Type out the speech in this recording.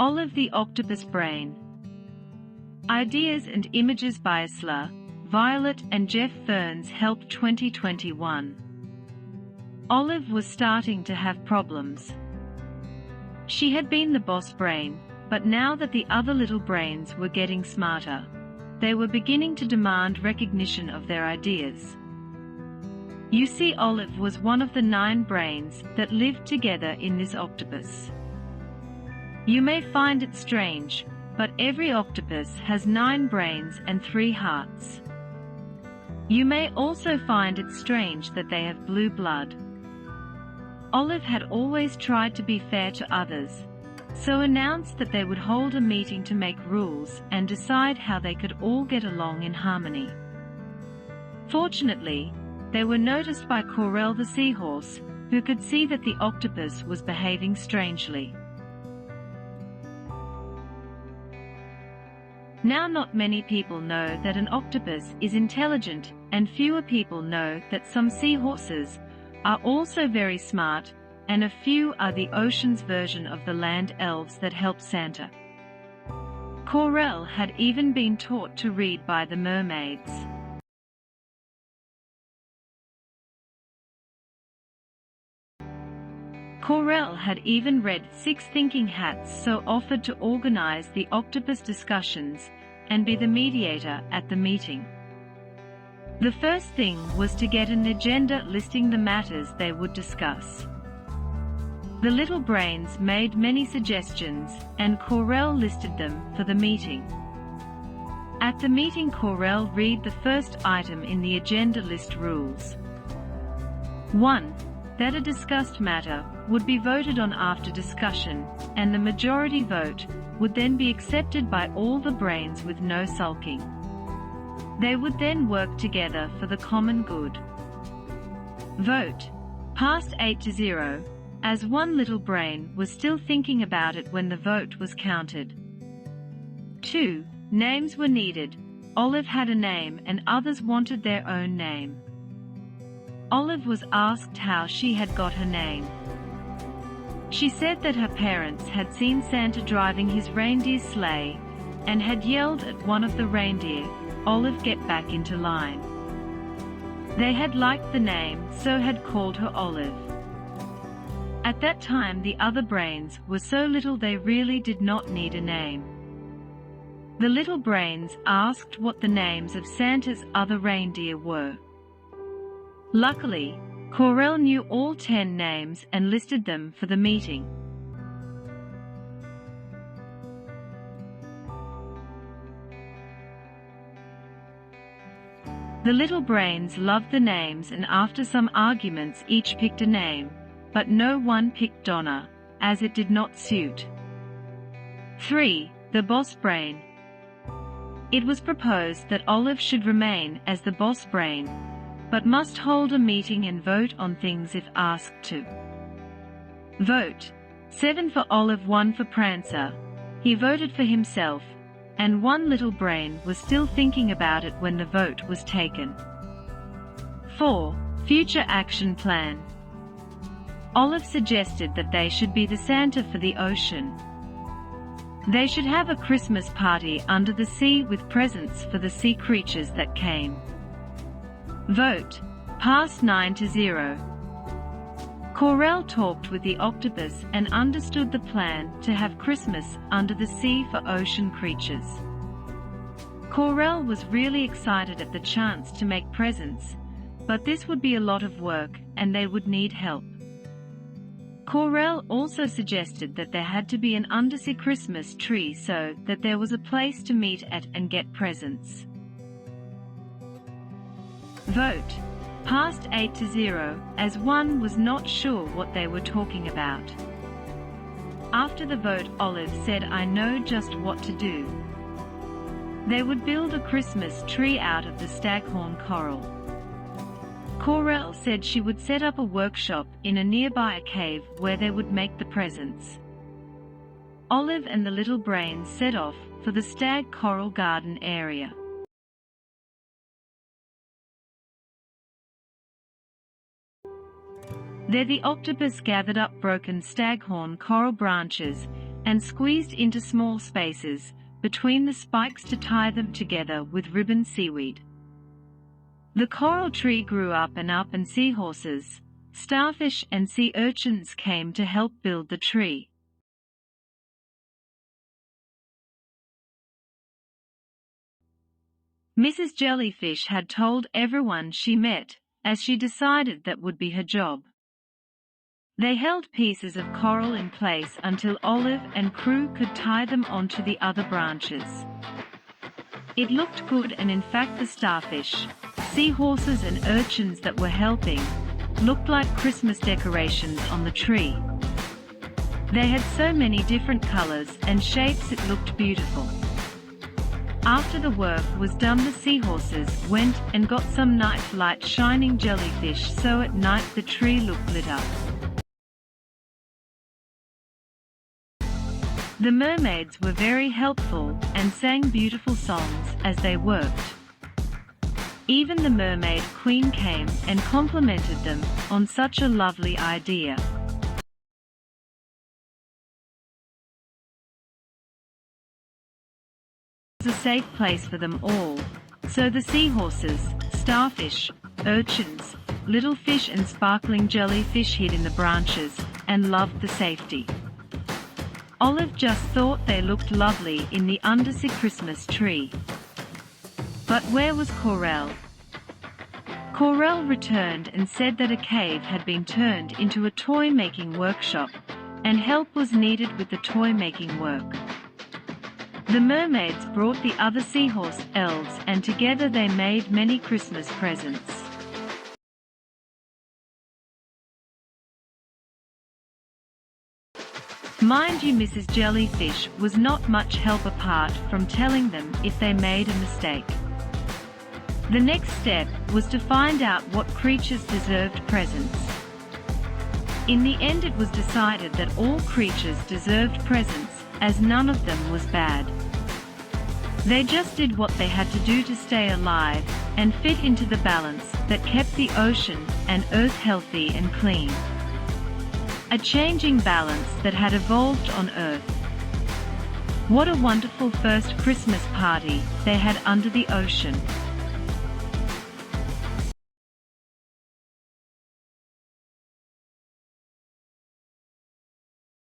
Olive the Octopus Brain. Ideas and images by Isla, Violet and Geoff Ferns helped 2021. Olive was starting to have problems. She had been the boss brain, but now that the other little brains were getting smarter, they were beginning to demand recognition of their ideas. You see, Olive was one of the 9 brains that lived together in this octopus. You may find it strange, but every octopus has 9 brains and 3 hearts. You may also find it strange that they have blue blood. Olive had always tried to be fair to others, so announced that they would hold a meeting to make rules and decide how they could all get along in harmony. Fortunately, they were noticed by Corel the seahorse, who could see that the octopus was behaving strangely. Now, not many people know that an octopus is intelligent, and fewer people know that some seahorses are also very smart, and a few are the ocean's version of the land elves that help Santa. Corel had even been taught to read by the mermaids. Corel had even read 6 Thinking Hats, so offered to organize the octopus discussions and be the mediator at the meeting. The first thing was to get an agenda listing the matters they would discuss. The little brains made many suggestions, and Corel listed them for the meeting. At the meeting, Corel read the first item in the agenda list rules. 1. That a discussed matter would be voted on after discussion, and the majority vote would then be accepted by all the brains with no sulking. They would then work together for the common good. Vote. Passed 8-0, as one little brain was still thinking about it when the vote was counted. 2. Names were needed. Olive had a name and others wanted their own name. Olive was asked how she had got her name. She said that her parents had seen Santa driving his reindeer sleigh and had yelled at one of the reindeer, "Olive, get back into line." They had liked the name, so had called her Olive. At that time, the other brains were so little they really did not need a name. The little brains asked what the names of Santa's other reindeer were. Luckily, Corel knew all 10 names and listed them for the meeting. The little brains loved the names, and after some arguments each picked a name, but no one picked Donna, as it did not suit. 3. The boss brain. It was proposed that Olive should remain as the boss brain, but must hold a meeting and vote on things if asked to. Vote. 7 for Olive, 1 for Prancer. He voted for himself, and one little brain was still thinking about it when the vote was taken. 4. Future action plan. Olive suggested that they should be the Santa for the ocean. They should have a Christmas party under the sea with presents for the sea creatures that came. Vote. Passed 9-0. Corel talked with the octopus and understood the plan to have Christmas under the sea for ocean creatures. Corel was really excited at the chance to make presents, but this would be a lot of work and they would need help. Corel also suggested that there had to be an undersea Christmas tree so that there was a place to meet at and get presents. Vote. Passed 8-0, as one was not sure what they were talking about. After the vote, Olive said, "I know just what to do." They would build a Christmas tree out of the staghorn coral. Corel said she would set up a workshop in a nearby cave where they would make the presents. Olive and the little brains set off for the stag coral garden area. There the octopus gathered up broken staghorn coral branches and squeezed into small spaces between the spikes to tie them together with ribbon seaweed. The coral tree grew up, and seahorses, starfish and sea urchins came to help build the tree. Mrs. Jellyfish had told everyone she met, as she decided that would be her job. They held pieces of coral in place until Olive and crew could tie them onto the other branches. It looked good, and in fact the starfish, seahorses and urchins that were helping looked like Christmas decorations on the tree. They had so many different colors and shapes, it looked beautiful. After the work was done, the seahorses went and got some night light shining jellyfish, so at night the tree looked lit up. The mermaids were very helpful and sang beautiful songs as they worked. Even the mermaid queen came and complimented them on such a lovely idea. It was a safe place for them all, so the seahorses, starfish, urchins, little fish and sparkling jellyfish hid in the branches and loved the safety. Olive just thought they looked lovely in the undersea Christmas tree. But where was Corel? Corel returned and said that a cave had been turned into a toy-making workshop, and help was needed with the toy-making work. The mermaids brought the other seahorse elves, and together they made many Christmas presents. Mind you, Mrs. Jellyfish was not much help apart from telling them if they made a mistake. The next step was to find out what creatures deserved presents. In the end, it was decided that all creatures deserved presents, as none of them was bad. They just did what they had to do to stay alive and fit into the balance that kept the ocean and earth healthy and clean. A changing balance that had evolved on Earth. What a wonderful first Christmas party they had under the ocean.